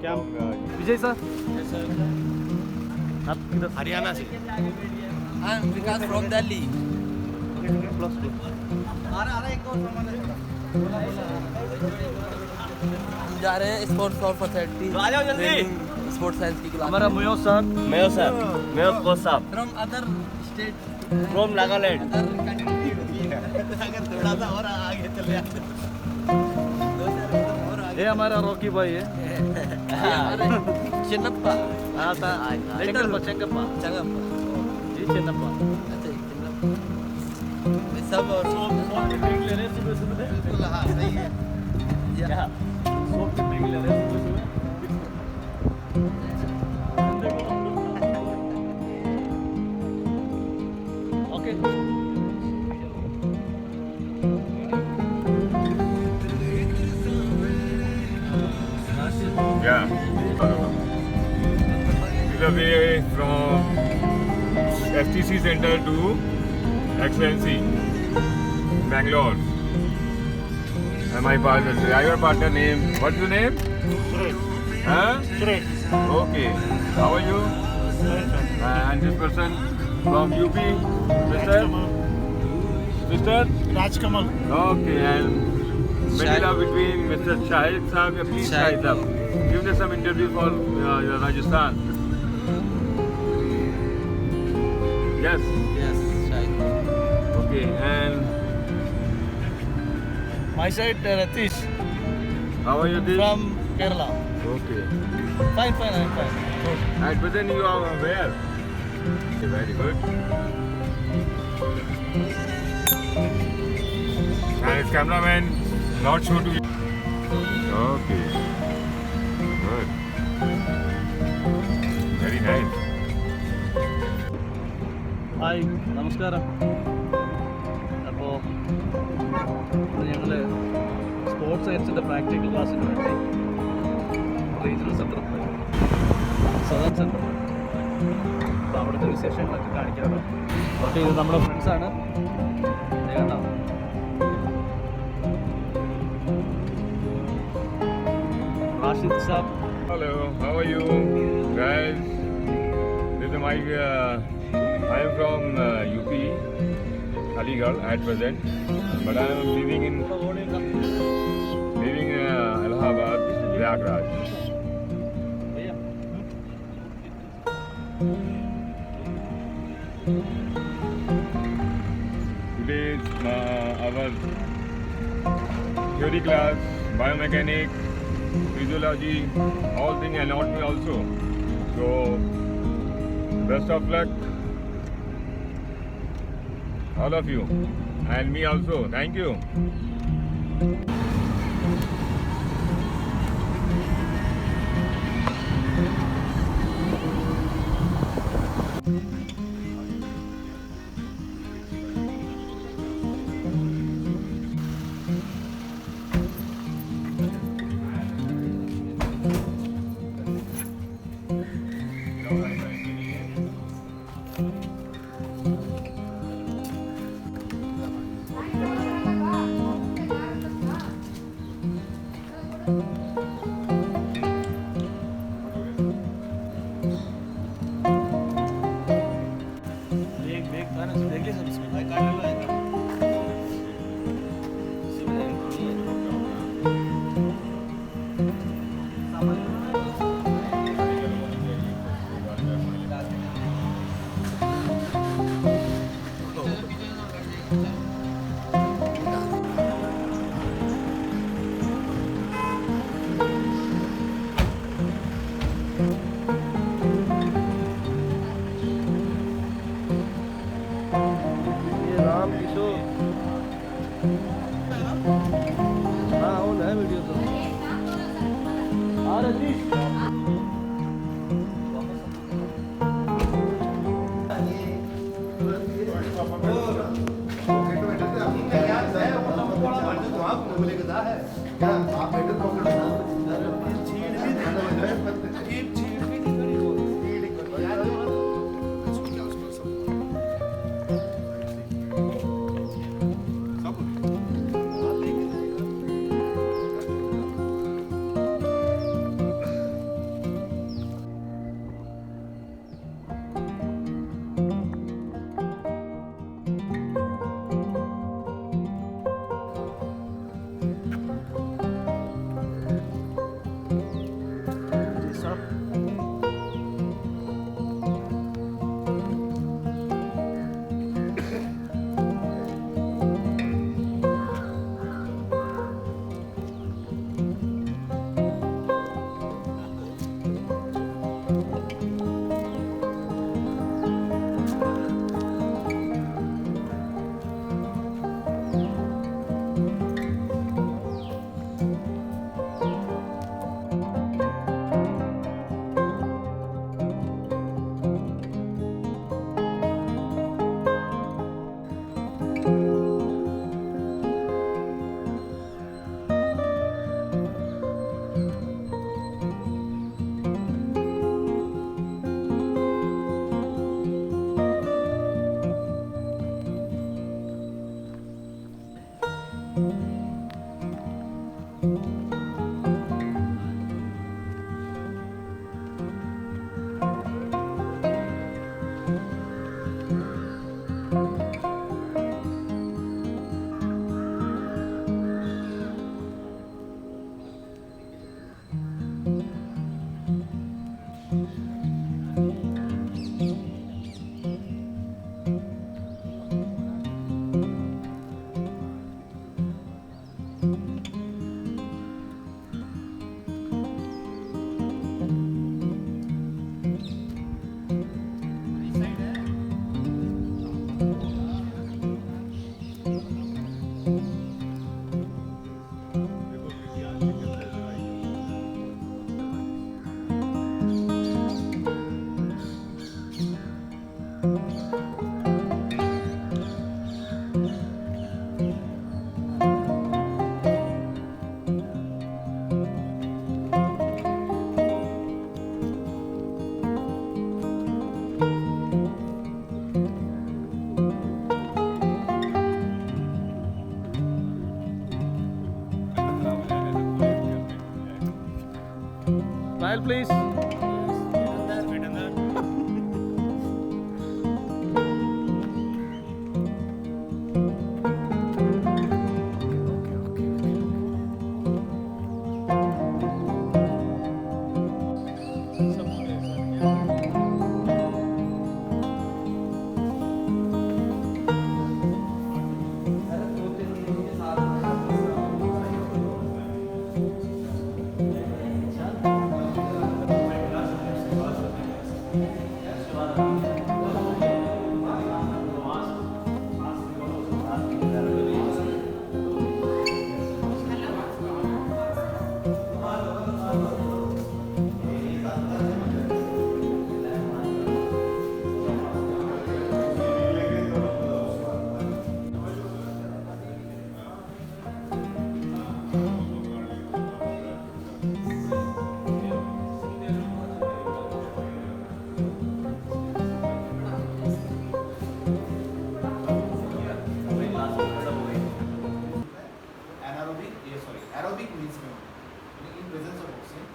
क्या विजय सर आप किधर हरियाणा से विकास फ्रॉम दिल्ली प्लस टू जा रहे हैं स्पोर्ट्स फॉर सोसाइटी आ जाओ जल्दी स्पोर्ट्स साइंस की क्लास हमारा मुयो साहब मेयो कोच साहब from other state from Nagaland other country अगर थोड़ा सा और आगे चले जाते ये हमारा रॉकी भाई है चिन्नप्पा हाँ था चंगप्पा चंगप्पा चंगप्पा जी चिन्नप्पा अच्छा चिन्नप्पा सब और ब्रेक ले रहे हैं सुबह सुबह बिल्कुल हाँ सही है क्या सोप के ब्रेक ले रहे हैं सुबह सुबह okay Yeah. This is the way from STC Center to Excellency, Bangalore. And my partner, driver partner name, what's your name? Suresh Huh? Suresh Okay. How are you? And this person from UP, sister? Sister? Rajkamal Okay, and middle of between Mr. Shahid Saab, please Shahid Saab. Give us some interview for Rajasthan. Yes. Yes शायद Okay, and my side Ratish how are you this? from Kerala Okay. fine I'm fine good. At present you are where? Okay, very good. And his cameraman not show to you. Okay. Good. Very nice. Hi നമസ്കാരം അപ്പോൾ ഞങ്ങൾ sports സയൻസിൻ്റെ practical ക്ലാസ്സിന് വേണ്ടി regional സെൻറ്ററിൽ പോയി southern centre അപ്പോൾ അവിടുത്തെ വിശേഷങ്ങളൊക്കെ കാണിക്കാറുണ്ട് ഓക്കെ ഇത് നമ്മുടെ ഫ്രണ്ട്സാണ് കേട്ടോ റാഷിദ് സാബ് Hello, how are you guys? This is my I am from UP, Aligarh at present, but I am living in Allahabad, Prayagraj. Today is our theory class, biomechanics, physiology, all things, anatomy also. So, best of luck, all of you, and me also. Thank you. Aerobic means में in presence of oxygen,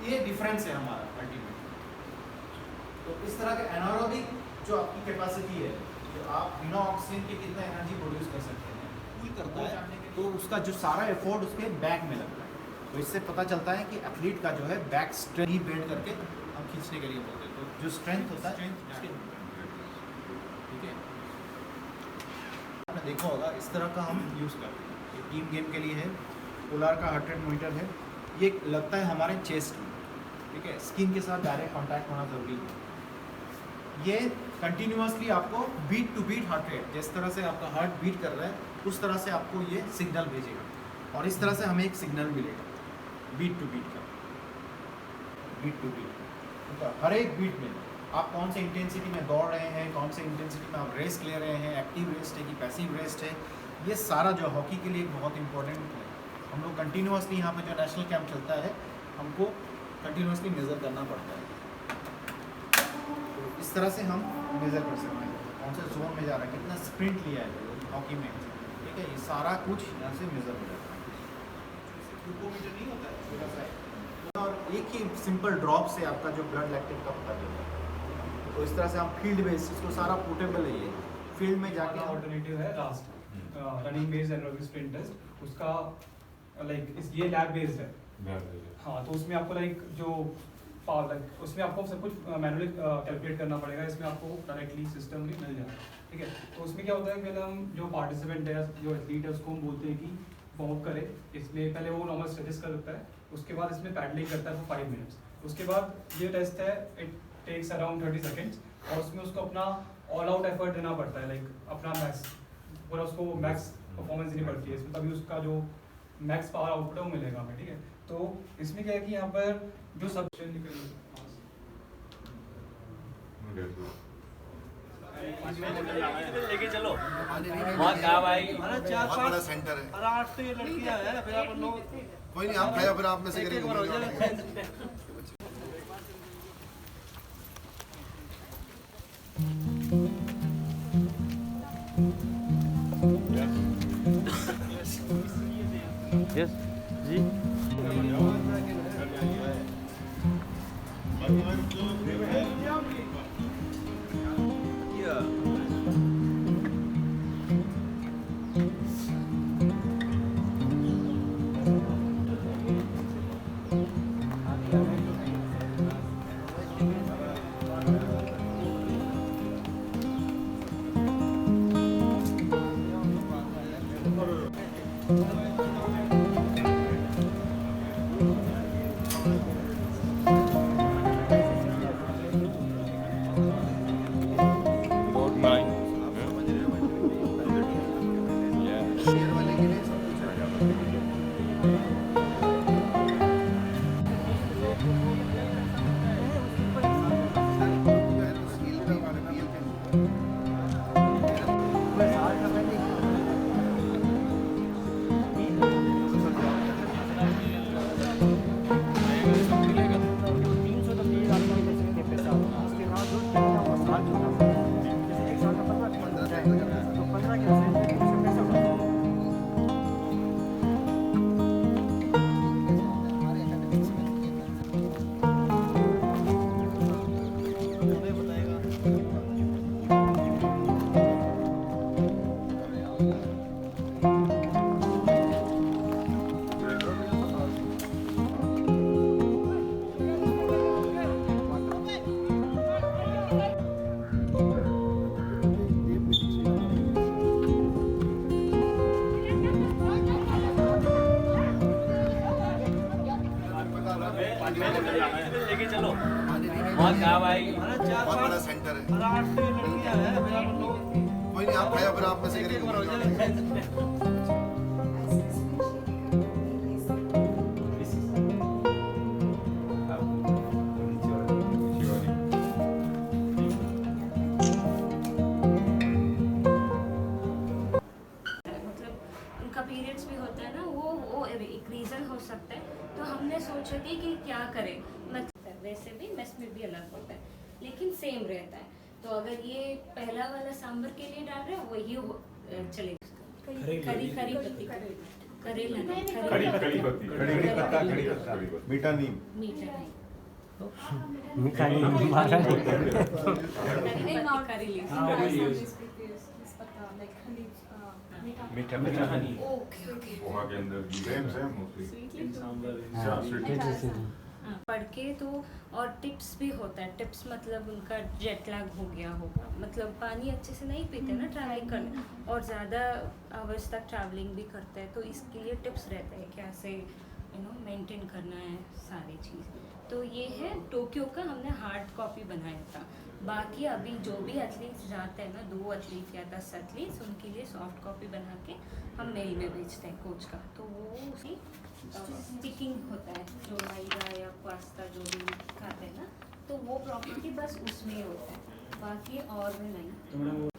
ये difference है हमारा ultimate. तो इस तरह के anaerobic जो आपकी कैपेसिटी है, जो आप बिना ऑक्सीजन के कितना एनर्जी प्रोड्यूस कर सकते हैं, कूल करता है, तो उसका जो सारा एफर्ट उसके बैक में लगता है। तो इससे पता चलता है कि एथलीट का जो है बैक स्ट्रेंथ ही बिल्ड करके हम खींचने के लिए बोलते हैं। तो जो स्ट्रेंथ होता है ठीक है, आपने देखा होगा इस तरह का हम यूज़ करते हैं। ये टीम गेम के लिए है, पोलार का हार्ट रेट मीटर है, ये लगता है हमारे चेस्ट में, ठीक है, स्किन के साथ डायरेक्ट कांटेक्ट होना ज़रूरी है। ये कंटिन्यूसली आपको beat to beat heart rate, जिस तरह से आपका हार्ट बीट कर रहा है उस तरह से आपको ये सिग्नल भेजेगा, और इस तरह से हमें एक सिग्नल मिलेगा बीट टू बीट का, बीट टू बीट। तो हर एक बीट में आप कौन से इंटेंसिटी में दौड़ रहे हैं, कौन से इंटेंसिटी में आप रेस्ट ले रहे हैं, एक्टिव रेस्ट है कि पैसिव रेस्ट है, ये सारा जो हॉकी के लिए बहुत इंपॉर्टेंट है। हम लोग कंटिन्यूसली यहाँ पे जो नेशनल कैंप चलता है, हमको कंटिन्यूसली मेज़र करना पड़ता है। तो इस तरह से हम मेज़र कर सकते हैं कौन से जोन में जा रहा है, कितना स्प्रिंट लिया है हॉकी में, ठीक है, ये सारा कुछ यहाँ से मेज़र हो जाता है। ग्लूकोमीटर नहीं होता है छोटा सा, और एक ही सिंपल ड्रॉप से आपका जो ब्लड लैक्टेट का पता चलता है। तो इस तरह से हम फील्ड बेस्ड, इसको सारा पोर्टेबल है, ये फील्ड में जाके ऑल्टरनेटिव है last running based aerobic sprint test, उसका लाइक ये लैब बेस्ड है। हाँ, तो उसमें आपको लाइक जो उसमें आपको सब कुछ मैनुअली कैलकुलेट करना पड़ेगा, इसमें आपको डायरेक्टली सिस्टम में मिल जाएगा, ठीक है। तो उसमें क्या होता है, पहले हम जो पार्टिसिपेंट है, जो एथलीट है, उसको हम बोलते हैं कि वार्म अप करे। इसमें पहले वो नॉर्मल स्ट्रेचेस करता है, उसके बाद इसमें पैडलिंग करता है फॉर 5 मिनट्स। उसके बाद ये टेस्ट है, इट टेक्स अराउंड 30 सेकेंड्स, और उसमें उसको अपना ऑल आउट एफर्ट देना पड़ता है, लाइक अपना मैक्स पूरा, उसको मैक्स परफॉर्मेंस देनी पड़ती है इसमें, तभी उसका जो मैक्स पावर आउटपुट है वो मिलेगा हमें, ठीक है। तो इसमें क्या है कि यहाँ पर जो सब्शन लेके चलो वहाँ क्या भाई, बहुत बड़ा सेंटर है। 8 तो ये लड़कियां हैं, फिर आप लोग कोई नहीं, आप खाया फिर आप में से करेंगे। यस जी। भाई हमारा बहुत बड़ा सेंटर है 8 लड़कियां हैं, फिर आप लोग कोई नहीं आप खाया फिर आप में से एक बार हो जाए मतलब उनका पीरियड्स भी होता है ना, वो एक रीज़न हो सकता है। तो हमने सोचा थी कि क्या करें, मतलब वैसे भी मेस में भी अलग होता है लेकिन सेम रहता है। तो अगर ये पहला वाला सांभर के लिए डाल रहे हो वही चलेगा। करी पत्ती करेला नहीं, कड़ी कड़ी पत्ती कड़ी पत्ता मीठा नीम मीठा नहीं, मीठा नहीं हमारा करी लीव्स। मीठा मीठा ओके ओके। पोहा के अंदर सेम सेम मोस्टली पढ़ के तो और टिप्स भी होता है। टिप्स मतलब उनका जेट लैग हो गया होगा, मतलब पानी अच्छे से नहीं पीते ना ट्रैवलिंग करने और ज़्यादा आवर्स तक ट्रैवलिंग भी करते हैं, तो इसके लिए टिप्स रहते हैं कैसे मेंटेन करना है सारी चीज़। तो ये है टोक्यो का, हमने हार्ड कॉपी बनाया था। बाकी अभी जो भी एथलीट्स जाते हैं ना, 2 एथलीट या 10 एथलीट्स, उनके लिए सॉफ्ट कॉपी बना के हम मेल में भेजते हैं कोच का। तो वो उसी स्टिकिंग होता है जो मैदा या पास्ता जो भी खाते हैं ना, तो वो प्रॉपर्टी बस उसमें होता है, बाकी और में नहीं।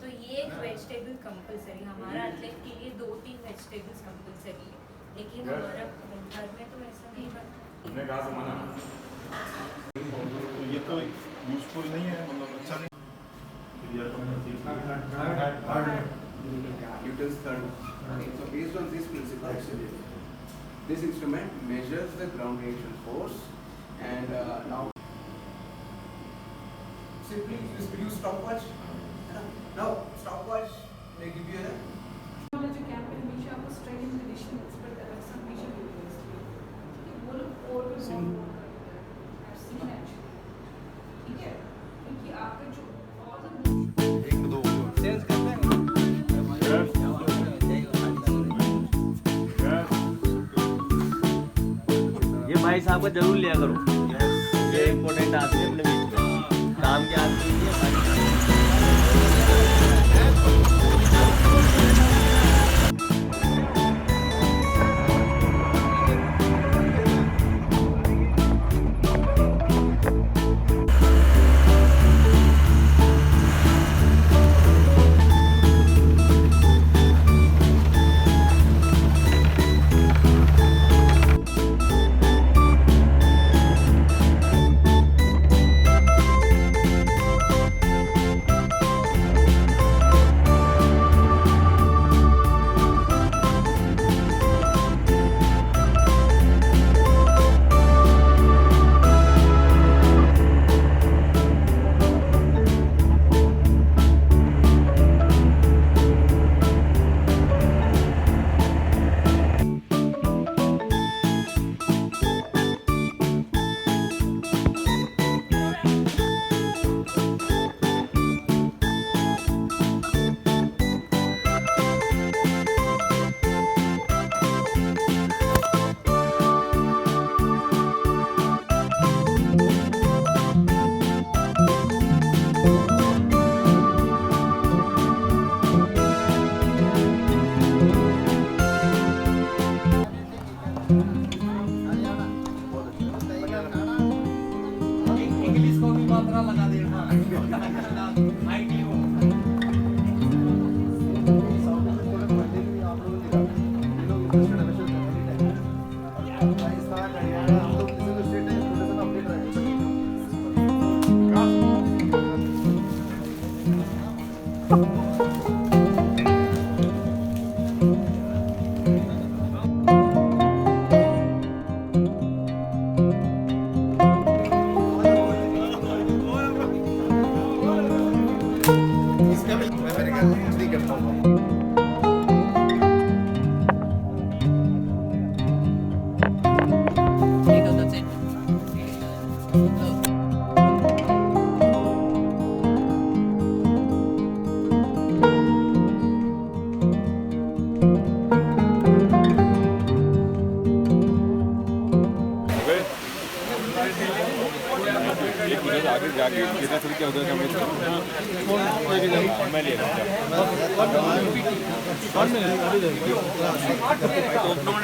तो ये एक वेजिटेबल कंपलसरी, हमारा एथलीट के लिए 2-3 वेजिटेबल्स कंपलसरी है, लेकिन हमारा घर में तो ऐसा नहीं बनता। हमने कहा था मना ये तो यूजफुल नहीं है, मतलब अच्छा नहीं। Newton's third law. So based on this principle, this instrument measures the ground reaction force, and now simply use stopwatch. Now stopwatch may give you a जो कैंप में हमेशा आपको स्ट्रेंथ कंडीशंस पर अलग से हमेशा मिलती है, इसलिए वो लोग और भी बहुत सीखना है ठीक है, क्योंकि आपका जो और एक में दो चेंज करते हैं। ये भाई साहब का जरूर लिया करो, ये इम्पोर्टेंट आदमी है अपने बीच में, काम के आदमी है भाई। इंग्लिश को भी मात्रा लगा देना। कैसे क्या होता है मैं ले रहा हूँ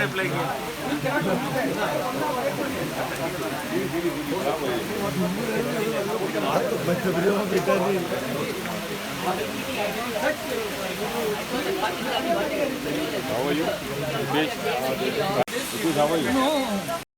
अप्लाई किया How are you? How are you?